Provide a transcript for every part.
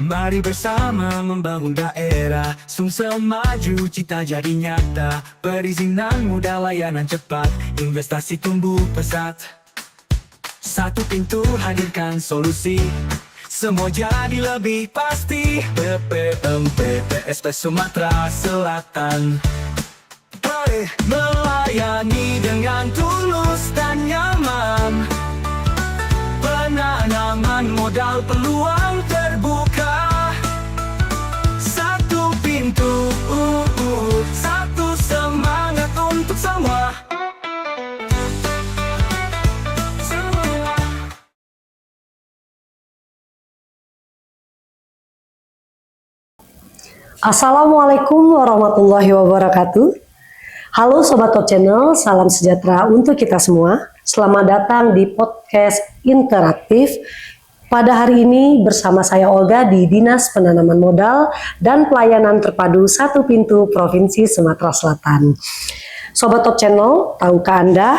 Mari bersama membangun daerah Sumsel maju, cita jadi nyata. Perizinan mudah, layanan cepat, investasi tumbuh pesat. Satu pintu hadirkan solusi, semua jadi lebih pasti. BPMPTSP Sumatera Selatan melayani dengan tulus dan nyaman. Penanaman modal, peluang terbuka. Satu pintu, satu semangat untuk semua. Assalamualaikum warahmatullahi wabarakatuh. Halo Sobat Top Channel, salam sejahtera untuk kita semua. Selamat datang di podcast interaktif. Pada hari ini bersama saya Olga di Dinas Penanaman Modal dan Pelayanan Terpadu Satu Pintu Provinsi Sumatera Selatan. Sobat Top Channel, tahukah Anda,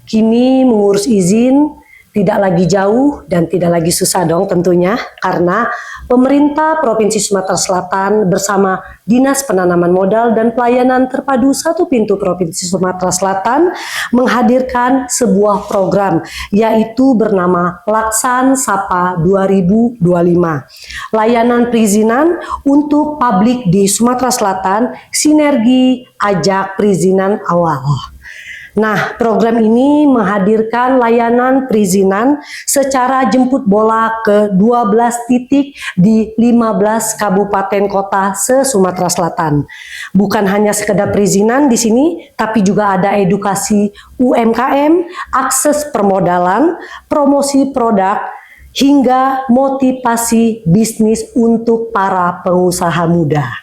kini mengurus izin tidak lagi jauh dan tidak lagi susah dong tentunya, karena pemerintah Provinsi Sumatera Selatan bersama Dinas Penanaman Modal dan Pelayanan Terpadu Satu Pintu Provinsi Sumatera Selatan menghadirkan sebuah program, yaitu bernama Laksan Sapa 2025. Layanan perizinan untuk publik di Sumatera Selatan, sinergi ajak perizinan awal. Nah, program ini menghadirkan layanan perizinan secara jemput bola ke 12 titik di 15 kabupaten kota se-Sumatera Selatan. Bukan hanya sekedar perizinan di sini, tapi juga ada edukasi UMKM, akses permodalan, promosi produk, hingga motivasi bisnis untuk para pengusaha muda.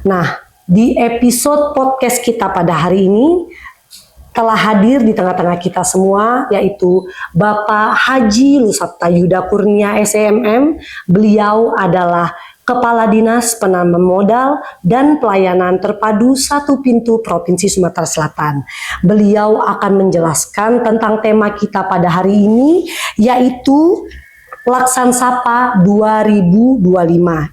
Nah, di episode podcast kita pada hari ini, telah hadir di tengah-tengah kita semua, yaitu Bapak Haji Lusapta Yuda Kurnia SMM. Beliau adalah Kepala Dinas Penanaman Modal dan Pelayanan Terpadu Satu Pintu Provinsi Sumatera Selatan. Beliau akan menjelaskan tentang tema kita pada hari ini, yaitu Laksan Sapa 2025,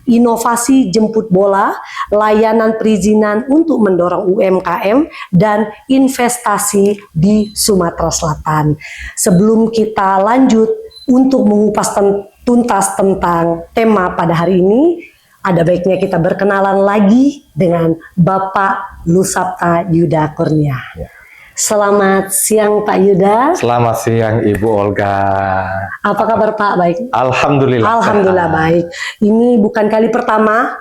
inovasi jemput bola, layanan perizinan untuk mendorong UMKM dan investasi di Sumatera Selatan. Sebelum kita lanjut untuk mengupas tuntas tentang tema pada hari ini, ada baiknya kita berkenalan lagi dengan Bapak Lusapta Yuda Kurnia. Ya. Selamat siang Pak Yuda. Selamat siang Ibu Olga. Apa kabar Pak? Baik. Alhamdulillah. Alhamdulillah baik. Ini bukan kali pertama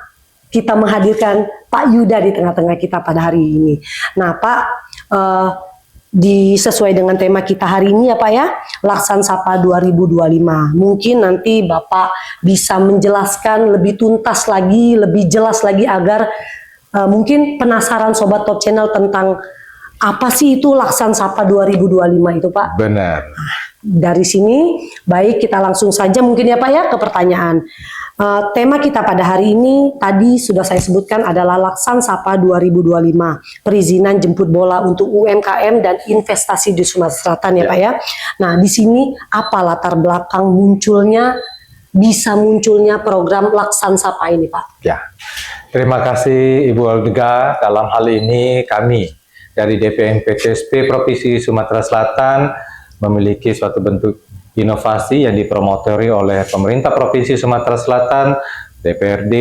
kita menghadirkan Pak Yuda di tengah-tengah kita pada hari ini. Nah Pak, sesuai dengan tema kita hari ini ya Pak ya, Laksan Sapa 2025. Mungkin nanti Bapak bisa menjelaskan lebih tuntas lagi, lebih jelas lagi agar mungkin penasaran Sobat Top Channel tentang apa sih itu Laksan Sapa 2025 itu Pak? Benar. Nah, dari sini baik kita langsung saja mungkin ya Pak ya ke pertanyaan. Tema kita pada hari ini tadi sudah saya sebutkan adalah Laksan Sapa 2025, perizinan jemput bola untuk UMKM dan investasi di Sumatera Selatan ya Pak ya. Nah di sini apa latar belakang bisa munculnya program Laksan Sapa ini Pak? Ya, terima kasih Ibu Olga. Dalam hal ini kami dari DPMPTSP Provinsi Sumatera Selatan memiliki suatu bentuk inovasi yang dipromotori oleh pemerintah Provinsi Sumatera Selatan, DPRD,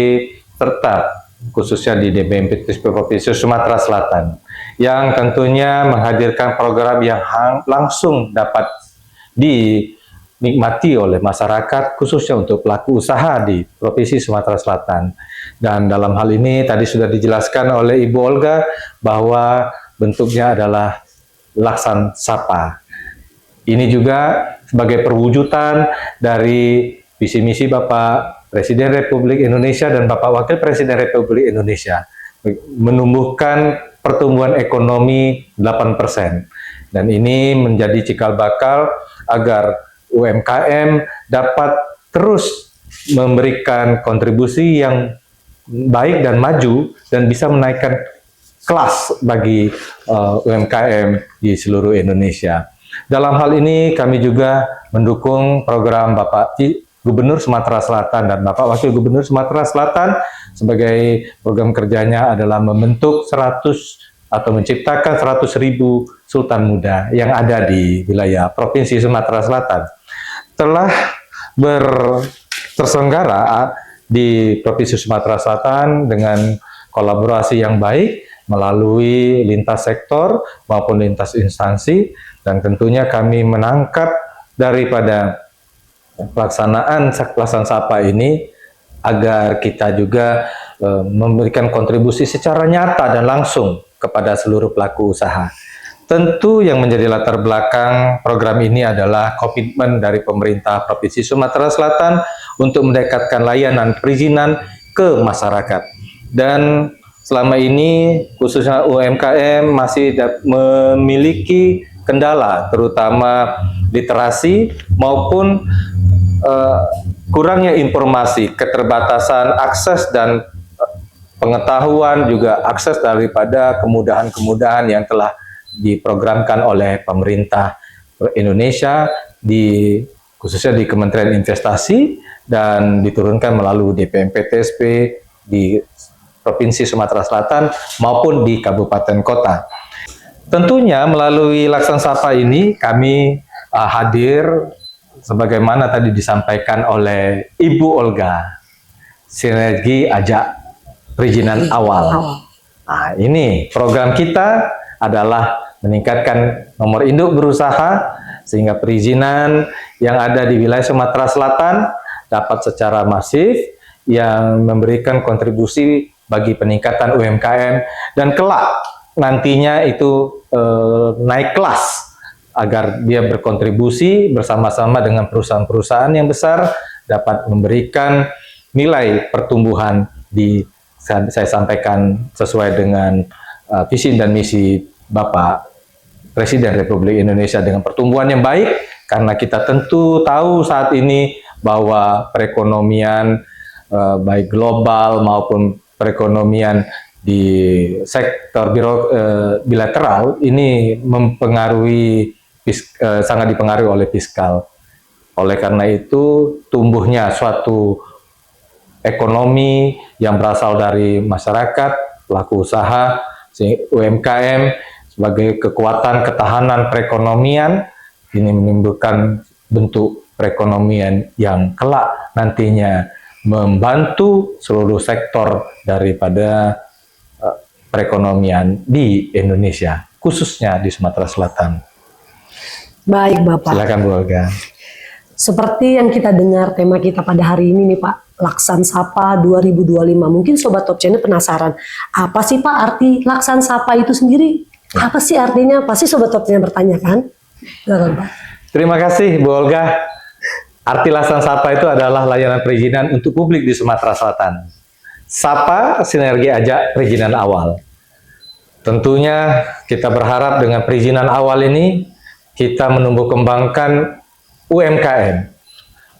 serta khususnya di DPMPTSP Provinsi Sumatera Selatan, yang tentunya menghadirkan program yang langsung dapat dinikmati oleh masyarakat, khususnya untuk pelaku usaha di Provinsi Sumatera Selatan. Dan dalam hal ini tadi sudah dijelaskan oleh Ibu Olga bahwa bentuknya adalah Laksan Sapa. Ini juga sebagai perwujudan dari visi misi Bapak Presiden Republik Indonesia dan Bapak Wakil Presiden Republik Indonesia, menumbuhkan pertumbuhan ekonomi 8%. Dan ini menjadi cikal bakal agar UMKM dapat terus memberikan kontribusi yang baik dan maju dan bisa menaikkan kelas bagi UMKM di seluruh Indonesia. Dalam hal ini kami juga mendukung program Bapak Gubernur Sumatera Selatan dan Bapak Wakil Gubernur Sumatera Selatan sebagai program kerjanya adalah membentuk 100 atau menciptakan 100.000 Sultan Muda yang ada di wilayah Provinsi Sumatera Selatan. Telah terselenggara di Provinsi Sumatera Selatan dengan kolaborasi yang baik melalui lintas sektor maupun lintas instansi, dan tentunya kami menangkap daripada pelaksanaan sapa ini agar kita juga memberikan kontribusi secara nyata dan langsung kepada seluruh pelaku usaha. Tentu yang menjadi latar belakang program ini adalah komitmen dari pemerintah Provinsi Sumatera Selatan untuk mendekatkan layanan perizinan ke masyarakat. Dan selama ini khususnya UMKM masih memiliki kendala, terutama literasi maupun kurangnya informasi, keterbatasan akses dan pengetahuan, juga akses daripada kemudahan-kemudahan yang telah diprogramkan oleh pemerintah Indonesia khususnya di Kementerian Investasi dan diturunkan melalui DPMP-TSP di Provinsi Sumatera Selatan maupun di kabupaten kota. Tentunya melalui Laksan Sapa ini kami hadir sebagaimana tadi disampaikan oleh Ibu Olga, sinergi ajak perizinan awal. Nah, ini program kita adalah meningkatkan nomor induk berusaha sehingga perizinan yang ada di wilayah Sumatera Selatan dapat secara masif yang memberikan kontribusi bagi peningkatan UMKM dan kelak nantinya itu naik kelas agar dia berkontribusi bersama-sama dengan perusahaan-perusahaan yang besar dapat memberikan nilai pertumbuhan saya sampaikan sesuai dengan visi dan misi Bapak Presiden Republik Indonesia dengan pertumbuhan yang baik, karena kita tentu tahu saat ini bahwa perekonomian baik global maupun perekonomian di sektor bilateral ini sangat dipengaruhi oleh fiskal. Oleh karena itu, tumbuhnya suatu ekonomi yang berasal dari masyarakat, pelaku usaha, UMKM sebagai kekuatan ketahanan perekonomian ini menimbulkan bentuk perekonomian yang kelak nantinya membantu seluruh sektor daripada perekonomian di Indonesia, khususnya di Sumatera Selatan. Baik Bapak. Silakan Bu Olga. Seperti yang kita dengar tema kita pada hari ini nih Pak, Laksan Sapa 2025. Mungkin Sobat Top Channel penasaran, apa sih Pak arti Laksan Sapa itu sendiri? Apa sih artinya? Pasti Sobat Top Channel bertanya kan? Silakan Pak. Terima kasih Bu Olga. Arti Laksan Sapa itu adalah layanan perizinan untuk publik di Sumatera Selatan. Sapa sinergi ajak perizinan awal. Tentunya kita berharap dengan perizinan awal ini kita menumbuh kembangkan UMKM,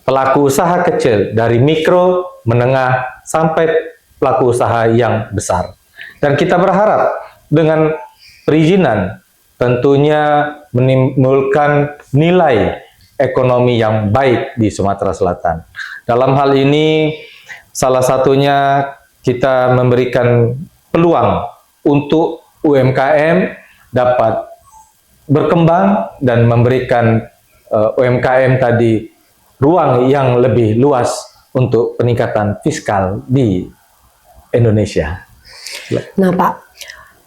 pelaku usaha kecil dari mikro, menengah, sampai pelaku usaha yang besar. Dan kita berharap dengan perizinan tentunya menimbulkan nilai ekonomi yang baik di Sumatera Selatan. Dalam hal ini salah satunya kita memberikan peluang untuk UMKM dapat berkembang dan memberikan UMKM tadi ruang yang lebih luas untuk peningkatan fiskal di Indonesia. Nah Pak,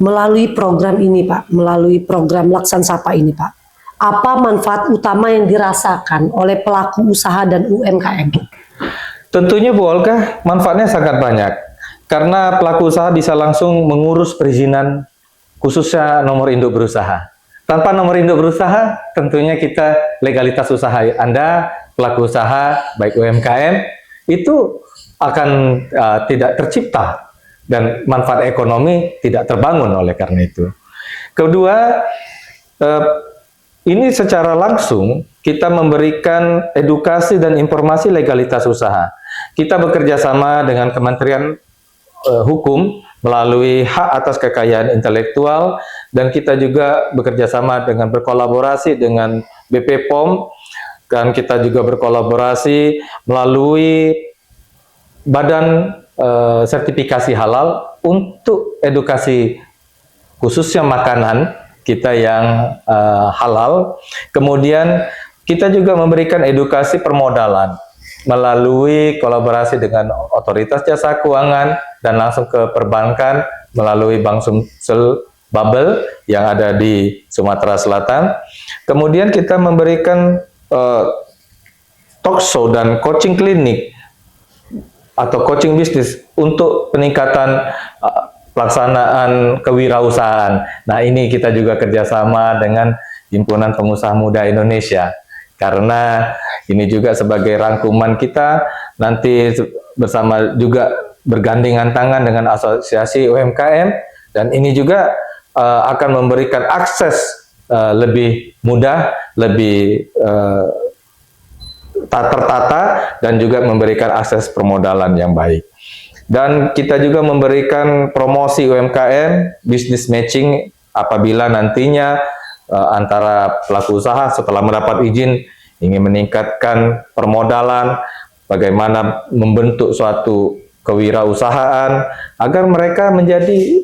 melalui program ini Pak, melalui program Laksan Sapa ini Pak, apa manfaat utama yang dirasakan oleh pelaku usaha dan UMKM? Tentunya Bu Olga, manfaatnya sangat banyak. Karena pelaku usaha bisa langsung mengurus perizinan, khususnya nomor induk berusaha. Tanpa nomor induk berusaha, tentunya kita legalitas usaha Anda, pelaku usaha, baik UMKM, itu akan tidak tercipta dan manfaat ekonomi tidak terbangun oleh karena itu. Kedua, ini secara langsung kita memberikan edukasi dan informasi legalitas usaha. Kita bekerja sama dengan Kementerian Hukum melalui hak atas kekayaan intelektual, dan kita juga bekerja sama dengan berkolaborasi dengan BP POM dan kita juga berkolaborasi melalui Badan Sertifikasi Halal untuk edukasi khususnya makanan kita yang halal. Kemudian kita juga memberikan edukasi permodalan melalui kolaborasi dengan otoritas jasa keuangan dan langsung ke perbankan melalui Bank Sumsel Bubble yang ada di Sumatera Selatan. Kemudian kita memberikan talk show dan coaching klinik atau coaching bisnis untuk peningkatan pelaksanaan kewirausahaan. Nah, ini kita juga kerjasama dengan Himpunan Pengusaha Muda Indonesia, karena ini juga sebagai rangkuman kita nanti bersama juga bergandengan tangan dengan Asosiasi UMKM, dan ini juga akan memberikan akses lebih mudah, lebih tertata, dan juga memberikan akses permodalan yang baik. Dan kita juga memberikan promosi UMKM, business matching apabila nantinya antara pelaku usaha setelah mendapat izin ingin meningkatkan permodalan, bagaimana membentuk suatu kewirausahaan agar mereka menjadi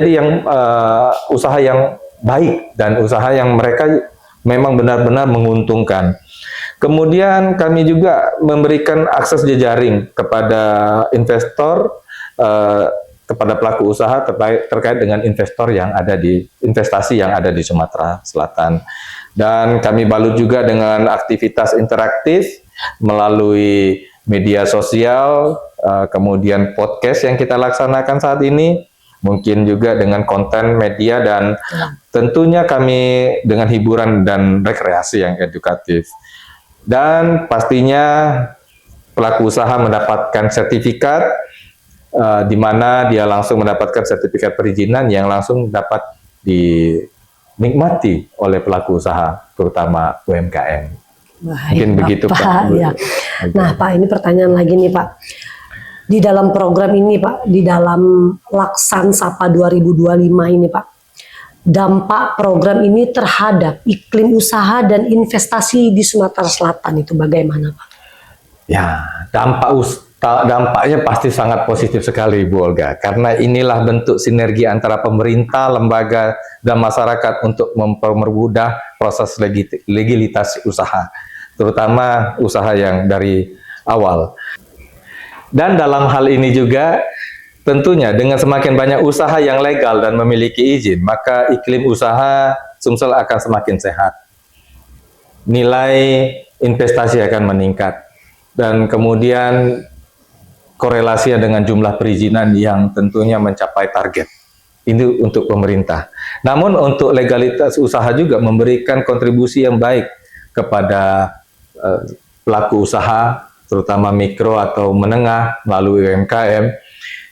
yang usaha yang baik dan usaha yang mereka memang benar-benar menguntungkan. Kemudian kami juga memberikan akses jejaring kepada investor, kepada pelaku usaha terkait dengan investasi yang ada di Sumatera Selatan. Dan kami balut juga dengan aktivitas interaktif melalui media sosial, kemudian podcast yang kita laksanakan saat ini, mungkin juga dengan konten media, dan tentunya kami dengan hiburan dan rekreasi yang edukatif. Dan pastinya pelaku usaha mendapatkan sertifikat, di mana dia langsung mendapatkan sertifikat perizinan yang langsung dapat dinikmati oleh pelaku usaha, terutama UMKM. Baik, mungkin begitu Pak. Ya. Nah, Pak, ini pertanyaan lagi nih, Pak. Di dalam program ini, Pak, di dalam Laksan Sapa 2025 ini, Pak, dampak program ini terhadap iklim usaha dan investasi di Sumatera Selatan itu bagaimana, Pak? Ya, dampaknya pasti sangat positif sekali, Bu Olga, karena inilah bentuk sinergi antara pemerintah, lembaga, dan masyarakat untuk mempermudah proses legalitas usaha, terutama usaha yang dari awal. Dan dalam hal ini juga tentunya dengan semakin banyak usaha yang legal dan memiliki izin, maka iklim usaha Sumsel akan semakin sehat. Nilai investasi akan meningkat. Dan kemudian korelasinya dengan jumlah perizinan yang tentunya mencapai target. Ini untuk pemerintah. Namun untuk legalitas usaha juga memberikan kontribusi yang baik kepada pelaku usaha, terutama mikro atau menengah melalui UMKM.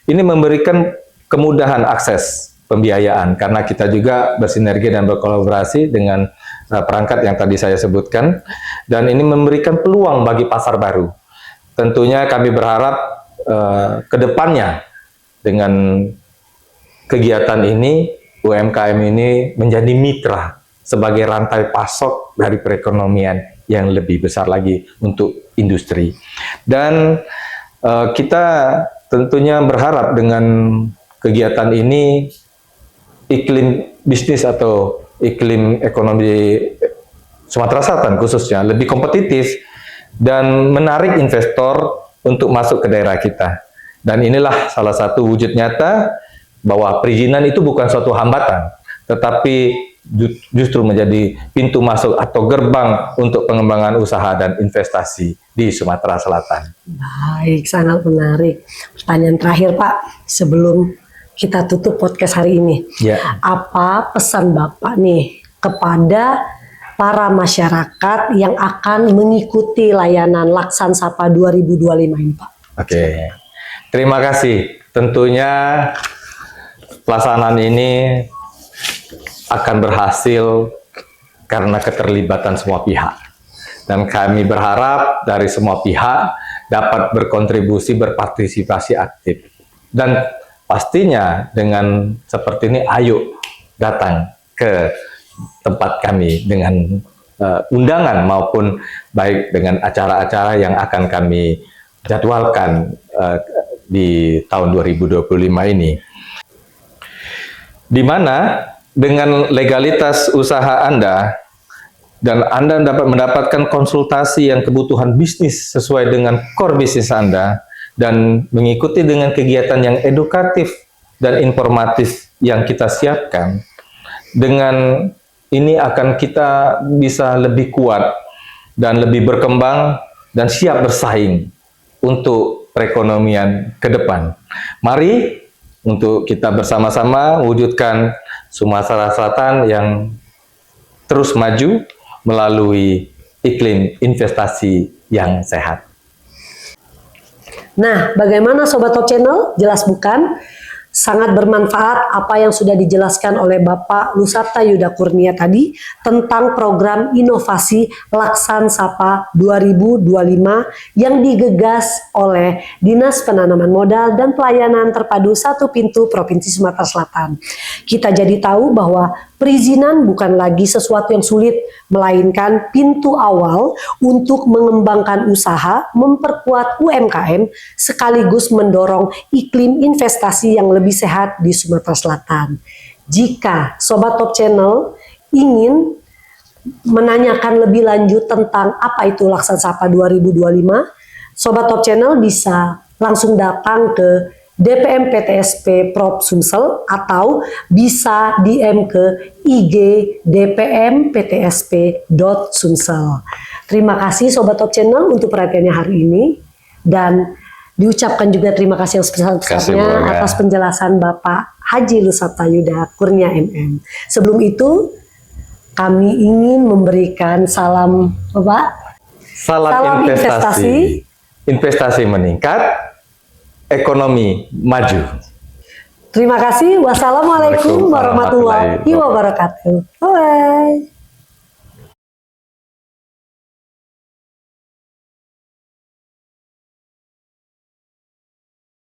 Ini memberikan kemudahan akses pembiayaan karena kita juga bersinergi dan berkolaborasi dengan perangkat yang tadi saya sebutkan, dan ini memberikan peluang bagi pasar baru. Tentunya kami berharap ke depannya dengan kegiatan ini UMKM ini menjadi mitra sebagai rantai pasok dari perekonomian yang lebih besar lagi untuk industri. Dan kita tentunya berharap dengan kegiatan ini iklim bisnis atau iklim ekonomi Sumatera Selatan khususnya lebih kompetitif dan menarik investor untuk masuk ke daerah kita. Dan inilah salah satu wujud nyata bahwa perizinan itu bukan suatu hambatan, tetapi justru menjadi pintu masuk atau gerbang untuk pengembangan usaha dan investasi di Sumatera Selatan. Baik, sangat menarik. Pertanyaan terakhir, Pak, sebelum kita tutup podcast hari ini. Ya. Apa pesan Bapak nih kepada para masyarakat yang akan mengikuti layanan Laksan Sapa 2025 ini, Pak? Oke, terima kasih. Tentunya pelaksanaan ini akan berhasil karena keterlibatan semua pihak. Dan kami berharap dari semua pihak dapat berkontribusi, berpartisipasi aktif. Dan pastinya dengan seperti ini, ayo datang ke tempat kami dengan undangan maupun baik dengan acara-acara yang akan kami jadwalkan di tahun 2025 ini. Di mana dengan legalitas usaha Anda dan Anda dapat mendapatkan konsultasi yang kebutuhan bisnis sesuai dengan core bisnis Anda dan mengikuti dengan kegiatan yang edukatif dan informatif yang kita siapkan. Dengan ini akan kita bisa lebih kuat dan lebih berkembang dan siap bersaing untuk perekonomian ke depan. Mari untuk kita bersama-sama wujudkan Sumatera Selatan yang terus maju melalui iklim investasi yang sehat. Nah, bagaimana Sobat Top Channel? Jelas bukan? Sangat bermanfaat apa yang sudah dijelaskan oleh Bapak Lusarta Yuda Kurnia tadi tentang program inovasi Laksan Sapa 2025 yang digegas oleh Dinas Penanaman Modal dan Pelayanan Terpadu Satu Pintu Provinsi Sumatera Selatan. Kita jadi tahu bahwa perizinan bukan lagi sesuatu yang sulit, melainkan pintu awal untuk mengembangkan usaha, memperkuat UMKM, sekaligus mendorong iklim investasi yang lebih sehat di Sumatera Selatan. Jika Sobat Top Channel ingin menanyakan lebih lanjut tentang apa itu Laksan Sapa 2025, Sobat Top Channel bisa langsung datang ke DPM PTSP Prop Sumsel atau bisa DM ke IG DPM PTSP.Sumsel. Terima kasih Sobat Top Channel untuk perhatiannya hari ini, dan diucapkan juga terima kasih yang sebesar-besarnya atas penjelasan Bapak Haji Lusarta Yuda Kurnia MM. Sebelum itu kami ingin memberikan salam Bapak. Salam investasi. Investasi meningkat, ekonomi maju. Terima kasih. Wassalamualaikum warahmatullahi wabarakatuh. Bye.